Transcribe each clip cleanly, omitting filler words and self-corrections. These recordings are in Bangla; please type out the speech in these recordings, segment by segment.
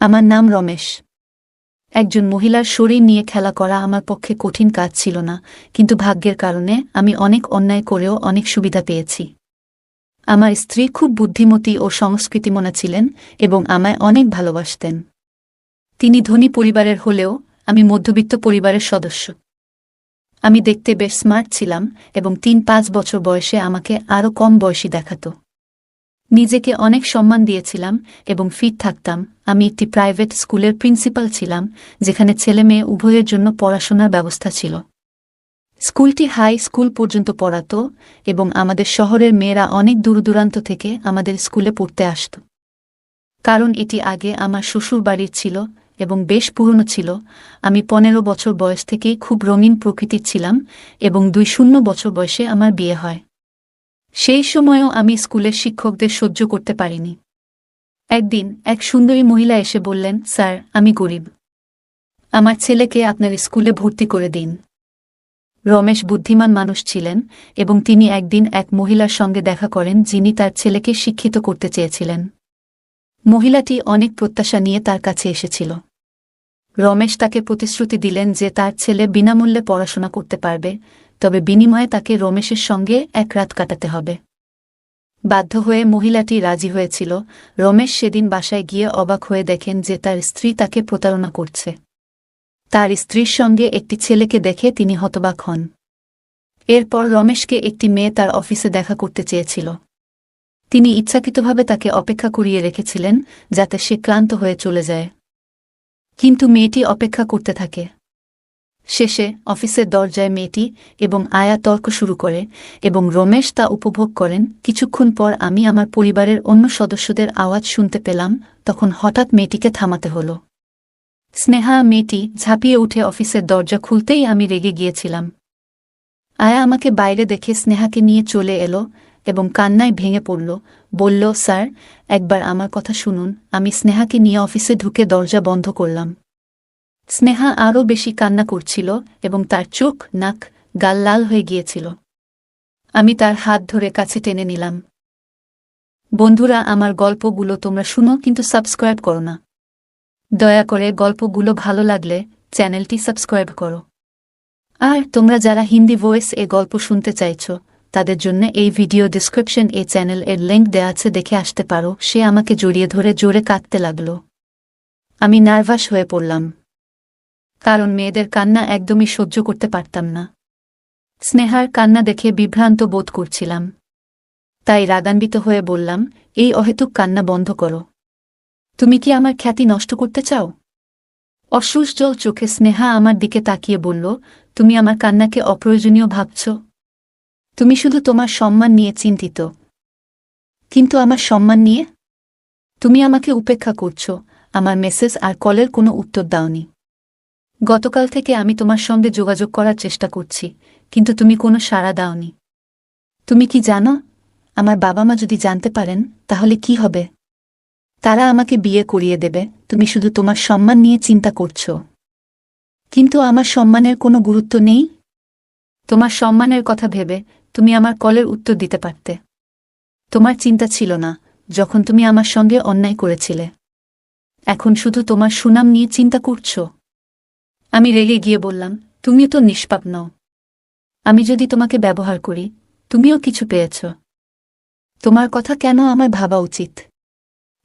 আমার নাম রমেশ। একজন মহিলার শরীর নিয়ে খেলা করা আমার পক্ষে কঠিন কাজ ছিল না, কিন্তু ভাগ্যের কারণে আমি অনেক অন্যায় করেও অনেক সুবিধা পেয়েছি। আমার স্ত্রী খুব বুদ্ধিমতী ও সংস্কৃতিমনা ছিলেন এবং আমায় অনেক ভালোবাসতেন। তিনি ধনী পরিবারের হলেও আমি মধ্যবিত্ত পরিবারের সদস্য। আমি দেখতে বেশ স্মার্ট ছিলাম এবং ৩-৫ বছর বয়সে আমাকে আরও কম বয়সী দেখাত। নিজেকে অনেক সম্মান দিয়েছিলাম এবং ফিট থাকতাম। আমি একটি প্রাইভেট স্কুলের প্রিন্সিপাল ছিলাম, যেখানে ছেলে মেয়ে উভয়ের জন্য পড়াশোনার ব্যবস্থা ছিল। স্কুলটি হাই স্কুল পর্যন্ত পড়াত এবং আমাদের শহরের মেয়েরা অনেক দূরদূরান্ত থেকে আমাদের স্কুলে পড়তে আসত। কারণ এটি আগে আমার শ্বশুর বাড়ির ছিল এবং বেশ পুরনো ছিল। আমি ১৫ বছর বয়স থেকেই খুব রঙিন প্রকৃতির ছিলাম এবং ২-০ বছর বয়সে আমার বিয়ে হয়। সেই সময়েও আমি স্কুলের শিক্ষকদের সহ্য করতে পারিনি। একদিন এক সুন্দরী মহিলা এসে বললেন, স্যার, আমি গরিব, আমার ছেলেকে আপনার স্কুলে ভর্তি করে দিন। রমেশ বুদ্ধিমান মানুষ ছিলেন এবং তিনি একদিন এক মহিলার সঙ্গে দেখা করেন যিনি তার ছেলেকে শিক্ষিত করতে চেয়েছিলেন। মহিলাটি অনেক প্রত্যাশা নিয়ে তার কাছে এসেছিল। রমেশ তাকে প্রতিশ্রুতি দিলেন যে তার ছেলে বিনামূল্যে পড়াশোনা করতে পারবে, তবে বিনিময়ে তাকে রমেশের সঙ্গে এক রাত কাটাতে হবে। বাধ্য হয়ে মহিলাটি রাজি হয়েছিল। রমেশ সেদিন বাসায় গিয়ে অবাক হয়ে দেখেন যে তার স্ত্রী তাকে প্রতারণা করছে। তার স্ত্রীর সঙ্গে একটি ছেলেকে দেখে তিনি হতবাক হন। এরপর রমেশকে একটি মেয়ে তার অফিসে দেখা করতে চেয়েছিল। তিনি ইচ্ছাকৃতভাবে তাকে অপেক্ষা করিয়ে রেখেছিলেন যাতে সে ক্লান্ত হয়ে চলে যায়। কিন্তু মেয়েটি অপেক্ষা করতে থাকে। শেষে অফিসের দরজায় মেয়েটি এবং আয়া তর্ক শুরু করে এবং রমেশ তা উপভোগ করেন। কিছুক্ষণ পর আমি আমার পরিবারের অন্য সদস্যদের আওয়াজ শুনতে পেলাম, তখন হঠাৎ মেয়েটিকে থামাতে হল। স্নেহা মেয়েটি ঝাঁপিয়ে উঠে অফিসের দরজা খুলতেই আমি রেগে গিয়েছিলাম। আয়া আমাকে বাইরে দেখে স্নেহাকে নিয়ে চলে এলো এবং কান্নায় ভেঙে পড়ল। বলল, স্যার, একবার আমার কথা শুনুন। আমি স্নেহাকে নিয়ে অফিসে ঢুকে দরজা বন্ধ করলাম। স্নেহা আরও বেশি কান্না করছিল এবং তার চোখ, নাক, গাল লাল হয়ে গিয়েছিল। আমি তার হাত ধরে কাছে টেনে নিলাম। বন্ধুরা, আমার গল্পগুলো তোমরা শুনো কিন্তু সাবস্ক্রাইব করো না। দয়া করে গল্পগুলো ভালো লাগলে চ্যানেলটি সাবস্ক্রাইব করো। আর তোমরা যারা হিন্দি ভয়েস এ গল্প শুনতে চাইছ, তাদের জন্য এই ভিডিও ডিসক্রিপশন এ চ্যানেল এর লিঙ্ক দেয়া আছে, দেখে আসতে পারো। সে আমাকে জড়িয়ে ধরে জোরে কাঁদতে লাগল। আমি নার্ভাস হয়ে পড়লাম, কারণ মেয়েদের কান্না একদমই সহ্য করতে পারতাম না। স্নেহার কান্না দেখে বিভ্রান্ত বোধ করছিলাম, তাই রাগান্বিত হয়ে বললাম, এই অহেতুক কান্না বন্ধ করো। তুমি কি আমার খ্যাতি নষ্ট করতে চাও? অশ্রুজল চোখে স্নেহা আমার দিকে তাকিয়ে বলল, তুমি আমার কান্নাকে অপ্রয়োজনীয় ভাবছ। তুমি শুধু তোমার সম্মান নিয়ে চিন্তিত। কিন্তু আমার সম্মান নিয়ে? তুমি আমাকে উপেক্ষা করছ, আমার মেসেজ আর কলের কোনো উত্তর দাওনি। গতকাল থেকে আমি তোমার সঙ্গে যোগাযোগ করার চেষ্টা করছি, কিন্তু তুমি কোনো সাড়া দাওনি। তুমি কি জানো, আমার বাবা মা যদি জানতে পারেন তাহলে কি হবে? তারা আমাকে বিয়ে করিয়ে দেবে। তুমি শুধু তোমার সম্মান নিয়ে চিন্তা করছ, কিন্তু আমার সম্মানের কোনো গুরুত্ব নেই। তোমার সম্মানের কথা ভেবে তুমি আমার কলের উত্তর দিতে পারতে। তোমার চিন্তা ছিল না যখন তুমি আমার সঙ্গে অন্যায় করেছিলে। এখন শুধু তোমার সুনাম নিয়ে চিন্তা করছ। আমি রেগে গিয়ে বললাম, তুমিও তো নিষ্পাপ নও। আমি যদি তোমাকে ব্যবহার করি, তুমিও কিছু পেয়েছ। তোমার কথা কেন আমার ভাবা উচিত?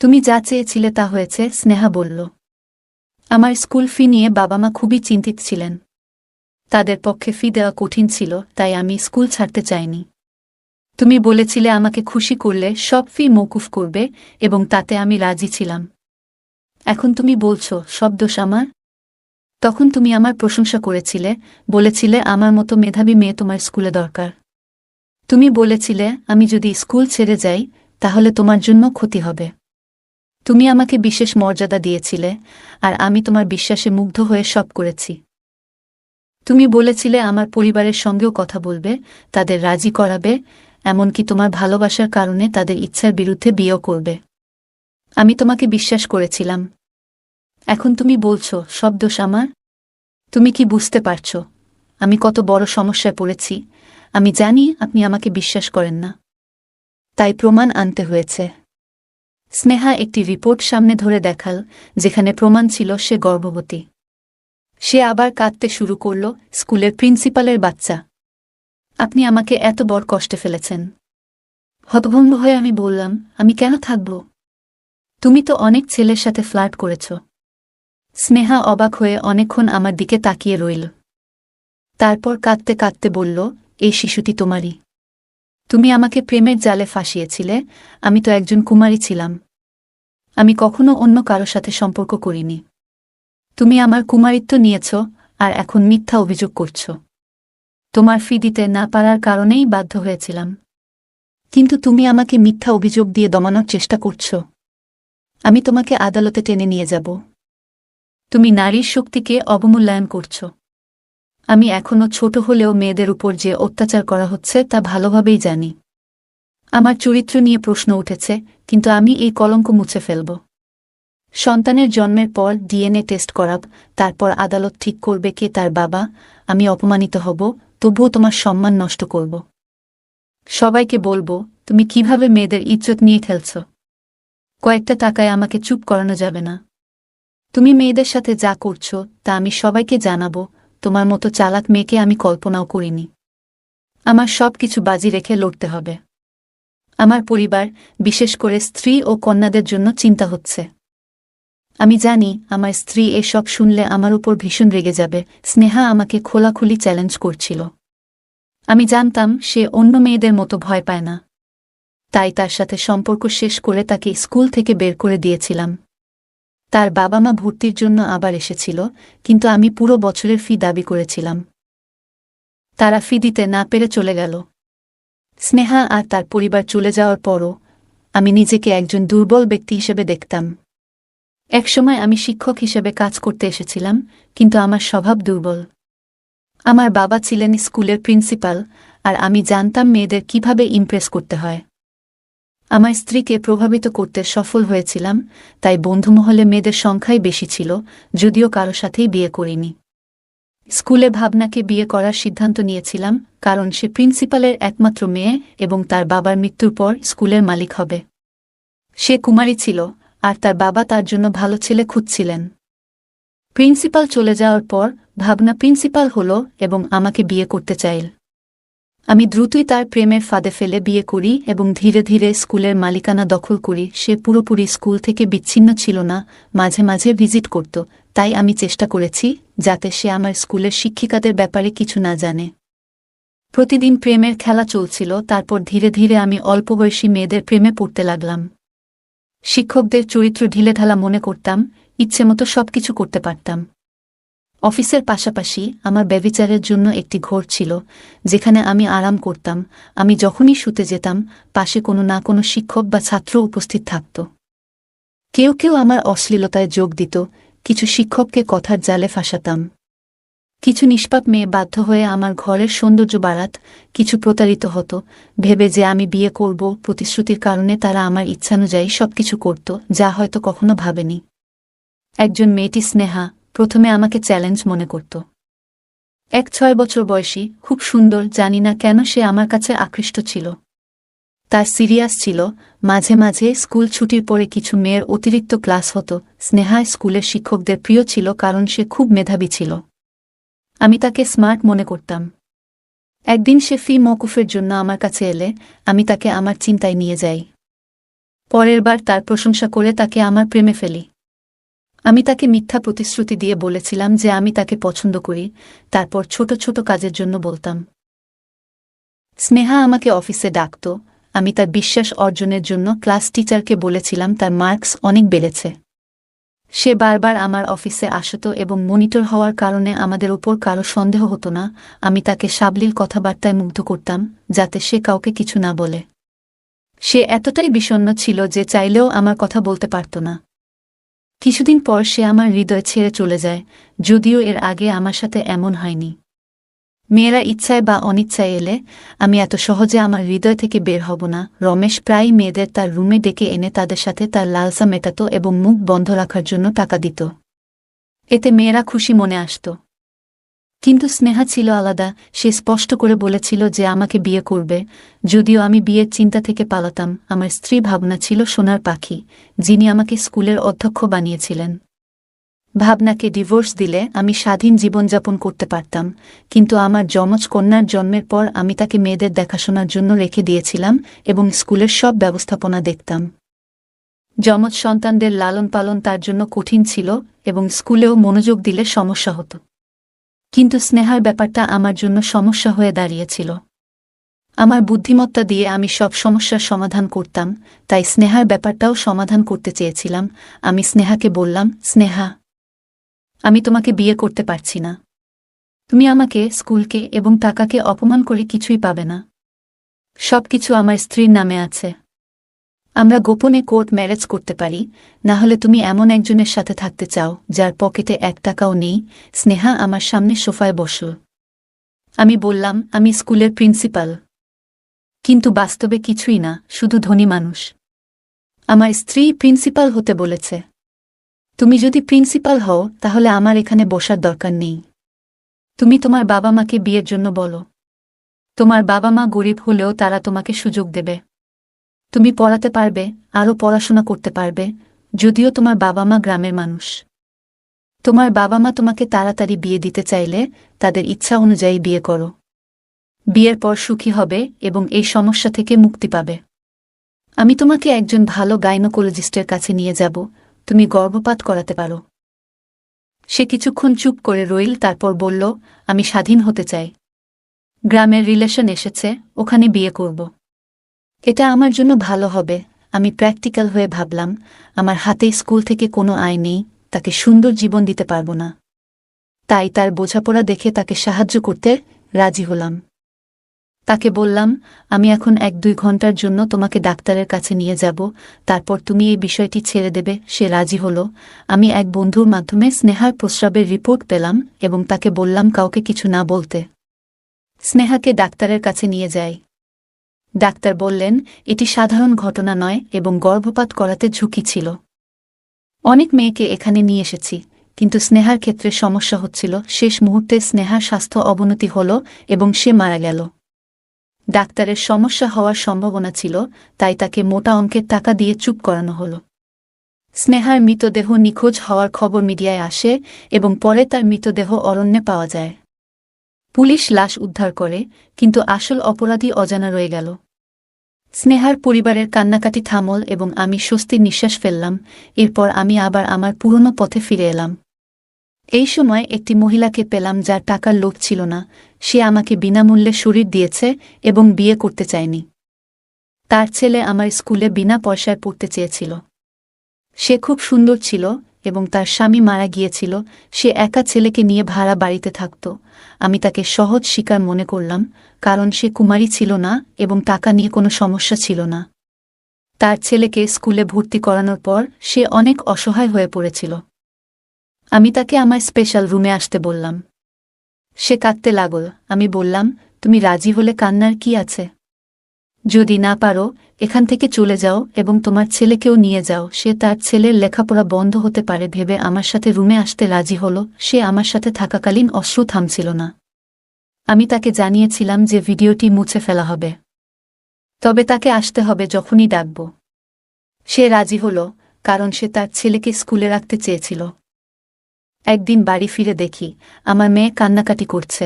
তুমি যা চেয়েছিলে তা হয়েছে। স্নেহা বলল, আমার স্কুল ফি নিয়ে বাবা মা খুবই চিন্তিত ছিলেন। তাদের পক্ষে ফি দেওয়া কঠিন ছিল, তাই আমি স্কুল ছাড়তে চাইনি। তুমি বলেছিলে আমাকে খুশি করলে সব ফি মওকুফ করবে এবং তাতে আমি রাজি ছিলাম। এখন তুমি বলছো সব দোষ আমার? তখন তুমি আমার প্রশংসা করেছিলে, বলেছিলে আমার মতো মেধাবী মেয়ে তোমার স্কুলে দরকার। তুমি বলেছিলে আমি যদি স্কুল ছেড়ে যাই তাহলে তোমার জন্য ক্ষতি হবে। তুমি আমাকে বিশেষ মর্যাদা দিয়েছিলে, আর আমি তোমার বিশ্বাসে মুগ্ধ হয়ে সব করেছি। তুমি বলেছিলে আমার পরিবারের সঙ্গেও কথা বলবে, তাদের রাজি করাবে, এমনকি তোমার ভালোবাসার কারণে তাদের ইচ্ছার বিরুদ্ধে বিয়েও করবে। আমি তোমাকে বিশ্বাস করেছিলাম। এখন তুমি বলছো সব দোষ আমার? তুমি কি বুঝতে পারছ আমি কত বড় সমস্যায় পড়েছি? আমি জানি আপনি আমাকে বিশ্বাস করেন না, তাই প্রমাণ আনতে হয়েছে। স্নেহা একটি রিপোর্ট সামনে ধরে দেখাল, যেখানে প্রমাণ ছিল সে গর্ভবতী। সে আবার কাঁদতে শুরু করল। স্কুলের প্রিন্সিপালের বাচ্চা, আপনি আমাকে এত বড় কষ্টে ফেলেছেন। হতভম্ব হয়ে আমি বললাম, আমি কেন থাকব? তুমি তো অনেক ছেলের সাথে ফ্লার্ট করেছ। স্নেহা অবাক হয়ে অনেকক্ষণ আমার দিকে তাকিয়ে রইল। তারপর কাঁদতে কাঁদতে বলল, এই শিশুটি তোমারই। তুমি আমাকে প্রেমের জালে ফাঁসিয়েছিলে। আমি তো একজন কুমারী ছিলাম। আমি কখনো অন্য কারো সাথে সম্পর্ক করিনি। তুমি আমার কুমারিত্ব নিয়েছ আর এখন মিথ্যা অভিযোগ করছ। তোমার ফি দিতে না পারার কারণেই বাধ্য হয়েছিলাম। কিন্তু তুমি আমাকে মিথ্যা অভিযোগ দিয়ে দমানোর চেষ্টা করছ। আমি তোমাকে আদালতে টেনে নিয়ে যাব। তুমি নারীর শক্তিকে অবমূল্যায়ন করছ। আমি এখনো ছোট হলেও মেয়েদের উপর যে অত্যাচার করা হচ্ছে তা ভালোভাবেই জানি। আমার চরিত্র নিয়ে প্রশ্ন উঠেছে, কিন্তু আমি এই কলঙ্ক মুছে ফেলব। সন্তানের জন্মের পর ডিএনএ টেস্ট করাব, তারপর আদালত ঠিক করবে কে তার বাবা। আমি অপমানিত হব, তবুও তোমার সম্মান নষ্ট করব। সবাইকে বলবো তুমি কিভাবে মেয়েদের ইজ্জত নিয়ে খেলছ। কয়েকটা টাকায় আমাকে চুপ করানো যাবে না। তুমি মেয়েদের সাথে যা করছ তা আমি সবাইকে জানাবো। তোমার মতো চালাক মেয়েকে আমি কল্পনাও করিনি। আমার সব কিছু বাজি রেখে লড়তে হবে। আমার পরিবার, বিশেষ করে স্ত্রী ও কন্যাদের জন্য চিন্তা হচ্ছে। আমি জানি আমার স্ত্রী এসব শুনলে আমার উপর ভীষণ রেগে যাবে। স্নেহা আমাকে খোলাখুলি চ্যালেঞ্জ করছিল। আমি জানতাম সে অন্য মেয়েদের মতো ভয় পায় না। তাই তার সাথে সম্পর্ক শেষ করে তাকে স্কুল থেকে বের করে দিয়েছিলাম। তার বাবা মা ভর্তির জন্য আবার এসেছিল, কিন্তু আমি পুরো বছরের ফি দাবি করেছিলাম। তারা ফি দিতে না পেরে চলে গেল। স্নেহা আর তার পরিবার চলে যাওয়ার পরও আমি নিজেকে একজন দুর্বল ব্যক্তি হিসেবে দেখতাম। একসময় আমি শিক্ষক হিসেবে কাজ করতে এসেছিলাম, কিন্তু আমার স্বভাব দুর্বল। আমার বাবা ছিলেন স্কুলের প্রিন্সিপাল, আর আমি জানতাম মেয়েদের কিভাবে ইমপ্রেস করতে হয়। আমার স্ত্রীকে প্রভাবিত করতে সফল হয়েছিলাম, তাই বন্ধুমহলে মেয়েদের সংখ্যাই বেশি ছিল, যদিও কারো সাথেই বিয়ে করিনি। স্কুলে ভাবনাকে বিয়ে করার সিদ্ধান্ত নিয়েছিলাম, কারণ সে প্রিন্সিপালের একমাত্র মেয়ে এবং তার বাবার মৃত্যুর পর স্কুলের মালিক হবে। সে কুমারী ছিল, আর তার বাবা তার জন্য ভালো ছেলে খুঁজছিলেন। প্রিন্সিপাল চলে যাওয়ার পর ভাবনা প্রিন্সিপাল হল এবং আমাকে বিয়ে করতে চাইল। আমি দ্রুতই তার প্রেমের ফাঁদে ফেলে বিয়ে করি এবং ধীরে ধীরে স্কুলের মালিকানা দখল করি। সে পুরোপুরি স্কুল থেকে বিচ্ছিন্ন ছিল না, মাঝে মাঝে ভিজিট করত, তাই আমি চেষ্টা করেছি যাতে সে আমার স্কুলের শিক্ষিকাদের ব্যাপারে কিছু না জানে। প্রতিদিন প্রেমের খেলা চলছিল। তারপর ধীরে ধীরে আমি অল্পবয়সী মেয়েদের প্রেমে পড়তে লাগলাম। শিক্ষকদের চরিত্র ঢিলেঢালা মনে করতাম, ইচ্ছেমতো সবকিছু করতে পারতাম। অফিসের পাশাপাশি আমার ব্যভিচারের জন্য একটি ঘর ছিল, যেখানে আমি আরাম করতাম। আমি যখনই শুতে যেতাম, পাশে কোনো না কোনো শিক্ষক বা ছাত্র উপস্থিত থাকত। কেউ কেউ আমার অশ্লীলতায় যোগ দিত, কিছু শিক্ষককে কথার জালে ফাঁসাতাম। কিছু নিষ্পাপ মেয়ে বাধ্য হয়ে আমার ঘরের সৌন্দর্য বাড়াত, কিছু প্রতারিত হতো, ভেবে যে আমি বিয়ে করব। প্রতিশ্রুতির কারণে তারা আমার ইচ্ছানুযায়ী সবকিছু করত, যা হয়তো কখনো ভাবেনি। একজন মেয়েটি স্নেহা প্রথমে আমাকে চ্যালেঞ্জ মনে করত। 6 বছর বয়সী, খুব সুন্দর। জানি না কেন সে আমার কাছে আকৃষ্ট ছিল। তার সিরিয়াস ছিল। মাঝে মাঝে স্কুল ছুটির পরে কিছু মেয়ের অতিরিক্ত ক্লাস হতো। স্নেহা স্কুলের শিক্ষকদের প্রিয় ছিল কারণ সে খুব মেধাবী ছিল। আমি তাকে স্মার্ট মনে করতাম। একদিন সে ফি মওকুফের জন্য আমার কাছে এলে আমি তাকে আমার চিন্তায় নিয়ে যাই। পরের বার তার প্রশংসা করে তাকে আমার প্রেমে ফেলি। আমি তাকে মিথ্যা প্রতিশ্রুতি দিয়ে বলেছিলাম যে আমি তাকে পছন্দ করি, তারপর ছোট ছোট কাজের জন্য বলতাম। স্নেহা আমাকে অফিসে ডাকত। আমি তার বিশ্বাস অর্জনের জন্য ক্লাস টিচারকে বলেছিলাম তার মার্কস অনেক বেড়েছে। সে বারবার আমার অফিসে আসত এবং মনিটর হওয়ার কারণে আমাদের ওপর কারো সন্দেহ হতো না। আমি তাকে সাবলীল কথাবার্তায় মুগ্ধ করতাম, যাতে সে কাউকে কিছু না বলে। সে এতটাই বিষণ্ণ ছিল যে চাইলেও আমার কথা বলতে পারত না। কিছুদিন পর সে আমার হৃদয় ছেড়ে চলে যায়, যদিও এর আগে আমার সাথে এমন হয়নি। মেয়েরা ইচ্ছায় বা অনিচ্ছায় এলে আমি এত সহজে আমার হৃদয় থেকে বের হব না। রমেশ প্রায় মেয়েদের তার রুমে ডেকে এনে তাদের সাথে তার লালসা মেটাত এবং মুখ বন্ধ রাখার জন্য টাকা দিত। এতে মেয়েরা খুশি মনে আসত। কিন্তু স্নেহা ছিল আলাদা। সে স্পষ্ট করে বলেছিল যে আমাকে বিয়ে করবে। যদিও আমি বিয়ের চিন্তা থেকে পালাতাম, আমার স্ত্রী ভাবনা ছিল সোনার পাখি, যিনি আমাকে স্কুলের অধ্যক্ষ বানিয়েছিলেন। ভাবনাকে ডিভোর্স দিলে আমি স্বাধীন জীবনযাপন করতে পারতাম, কিন্তু আমার যমজ কন্যার জন্মের পর আমি তাকে মেয়েদের দেখাশোনার জন্য রেখে দিয়েছিলাম এবং স্কুলের সব ব্যবস্থাপনা দেখতাম। যমজ সন্তানদের লালন পালন তার জন্য কঠিন ছিল এবং স্কুলেও মনোযোগ দিলে সমস্যা হতো। কিন্তু স্নেহার ব্যাপারটা আমার জন্য সমস্যা হয়ে দাঁড়িয়েছিল। আমার বুদ্ধিমত্তা দিয়ে আমি সব সমস্যার সমাধান করতাম, তাই স্নেহার ব্যাপারটাও সমাধান করতে চেয়েছিলাম। আমি স্নেহাকে বললাম, স্নেহা, আমি তোমাকে বিয়ে করতে পারছি না। তুমি আমাকে, স্কুলকে এবং টাকাকে অপমান করে কিছুই পাবে না। সবকিছু আমার স্ত্রীর নামে আছে। আমরা গোপনে কোর্ট ম্যারেজ করতে পারি, না হলে তুমি এমন একজনের সাথে থাকতে চাও যার পকেটে 1 টাকাও নেই। স্নেহা আমার সামনে সোফায় বসল। আমি বললাম, আমি স্কুলের প্রিন্সিপাল। কিন্তু বাস্তবে কিছুই না, শুধু ধনী মানুষ। আমার স্ত্রী প্রিন্সিপাল হতে বলেছে। তুমি যদি প্রিন্সিপাল হও তাহলে আমার এখানে বসার দরকার নেই। তুমি তোমার বাবা মাকে বিয়ের জন্য বলো। তোমার বাবা মা গরিব হলেও তারা তোমাকে সুযোগ দেবে। তুমি পড়াতে পারবে, আরও পড়াশোনা করতে পারবে, যদিও তোমার বাবা মা গ্রামের মানুষ। তোমার বাবা মা তোমাকে তাড়াতাড়ি বিয়ে দিতে চাইলে তাদের ইচ্ছা অনুযায়ী বিয়ে করো। বিয়ের পর সুখী হবে এবং এই সমস্যা থেকে মুক্তি পাবে। আমি তোমাকে একজন ভালো গাইনোকোলজিস্টের কাছে নিয়ে যাব, তুমি গর্ভপাত করাতে পারো। সে কিছুক্ষণ চুপ করে রইল, তারপর বলল, আমি স্বাধীন হতে চাই। গ্রামের রিলেশন এসেছে, ওখানে বিয়ে করব। এটা আমার জন্য ভালো হবে। আমি প্র্যাকটিক্যাল হয়ে ভাবলাম, আমার হাতে স্কুল থেকে কোনো আয় নেই, তাকে সুন্দর জীবন দিতে পারব না। তাই তার বোঝাপড়া দেখে তাকে সাহায্য করতে রাজি হলাম। তাকে বললাম, আমি এখন 1-2 ঘন্টার জন্য তোমাকে ডাক্তারের কাছে নিয়ে যাব, তারপর তুমি এই বিষয়টি ছেড়ে দেবে। সে রাজি হল। আমি এক বন্ধুর মাধ্যমে স্নেহার প্রস্রাবের রিপোর্ট পেলাম এবং তাকে বললাম কাউকে কিছু না বলতে। স্নেহাকে ডাক্তারের কাছে নিয়ে যাই। ডাক্তার বললেন, এটি সাধারণ ঘটনা নয় এবং গর্ভপাত করাতে ঝুঁকি ছিল। অনেক মেয়েকে এখানে নিয়ে এসেছি, কিন্তু স্নেহার ক্ষেত্রে সমস্যা হচ্ছিল। শেষ মুহূর্তে স্নেহার স্বাস্থ্য অবনতি হল এবং সে মারা গেল। ডাক্তারের সমস্যা হওয়ার সম্ভাবনা ছিল, তাই তাকে মোটা অঙ্কের টাকা দিয়ে চুপ করানো হল। স্নেহার মৃতদেহ নিখোঁজ হওয়ার খবর মিডিয়ায় আসে এবং পরে তার মৃতদেহ অরণ্যে পাওয়া যায়। পুলিশ লাশ উদ্ধার করে, কিন্তু আসল অপরাধী অজানা রয়ে গেল। স্নেহার পরিবারের কান্নাকাটি থামল এবং আমি স্বস্তির নিঃশ্বাস ফেললাম। এরপর আমি আবার আমার পুরনো পথে ফিরে এলাম। এই সময় একটি মহিলাকে পেলাম যার টাকার লোভ ছিল না। সে আমাকে বিনামূল্যে শরীর দিয়েছে এবং বিয়ে করতে চায়নি। তার ছেলে আমার স্কুলে বিনা পয়সায় পড়তে চেয়েছিল। সে খুব সুন্দর ছিল এবং তার স্বামী মারা গিয়েছিল। সে একা ছেলেকে নিয়ে ভাড়া বাড়িতে থাকত। আমি তাকে সহজ শিকার মনে করলাম, কারণ সে কুমারী ছিল না এবং টাকা নিয়ে কোনো সমস্যা ছিল না। তার ছেলেকে স্কুলে ভর্তি করানোর পর সে অনেক অসহায় হয়ে পড়েছিল। আমি তাকে আমার স্পেশাল রুমে আসতে বললাম। সে কাঁদতে লাগল। আমি বললাম, তুমি রাজি হলে কান্নার কি আছে? যদি না পারো, এখান থেকে চলে যাও এবং তোমার ছেলেকেও নিয়ে যাও। সে তার ছেলের লেখাপড়া বন্ধ হতে পারে ভেবে আমার সাথে রুমে আসতে রাজি হল। সে আমার সাথে থাকাকালীন অশ্রু থামছিল না। আমি তাকে জানিয়েছিলাম যে ভিডিওটি মুছে ফেলা হবে, তবে তাকে আসতে হবে যখনই ডাকব। সে রাজি হল, কারণ সে তার ছেলেকে স্কুলে রাখতে চেয়েছিল। একদিন বাড়ি ফিরে দেখি আমার মেয়ে কান্নাকাটি করছে।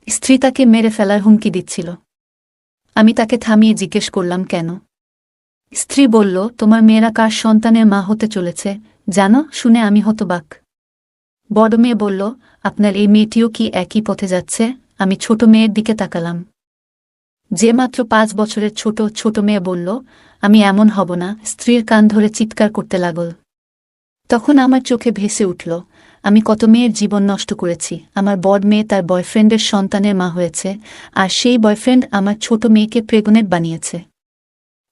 স্ত্রী তাকে মেরে ফেলার হুমকি দিচ্ছিল। আমি তাকে থামিয়ে জিজ্ঞেস করলাম, কেন? স্ত্রী বলল, তোমার মেয়েরা কার সন্তানের মা হতে চলেছে জানো? শুনে আমি হতবাক। বড় মেয়ে বলল, আপনার এই মেয়েটিও কি একই পথে যাচ্ছে? আমি ছোট মেয়ের দিকে তাকালাম। যে মাত্র 5 বছরের ছোট মেয়ে বলল, আমি এমন হব না। স্ত্রীর কান ধরে চিৎকার করতে লাগল। তখন আমার চোখে ভেসে উঠল, আমি কত মেয়ের জীবন নষ্ট করেছি। আমার বড় মেয়ে তার বয়ফ্রেন্ডের সন্তানের মা হয়েছে, আর সেই বয়ফ্রেন্ড আমার ছোট মেয়েকে প্রেগনেন্ট বানিয়েছে।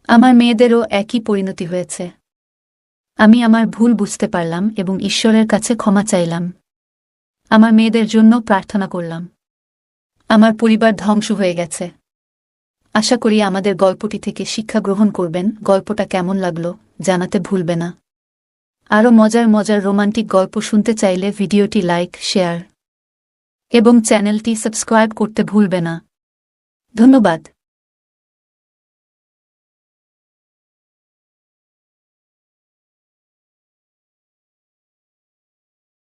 আমার মেয়েদেরও একই পরিণতি হয়েছে। আমি আমার ভুল বুঝতে পারলাম এবং ঈশ্বরের কাছে ক্ষমা চাইলাম। আমার মেয়েদের জন্য প্রার্থনা করলাম। আমার পরিবার ধ্বংস হয়ে গেছে। আশা করি আমাদের গল্পটি থেকে শিক্ষা গ্রহণ করবেন। গল্পটা কেমন লাগলো জানাতে ভুলবে না। আরও মজার রোমান্টিক গল্প শুনতে চাইলে ভিডিওটি লাইক, শেয়ার এবং চ্যানেলটি সাবস্ক্রাইব করতে ভুলবে না। ধন্যবাদ।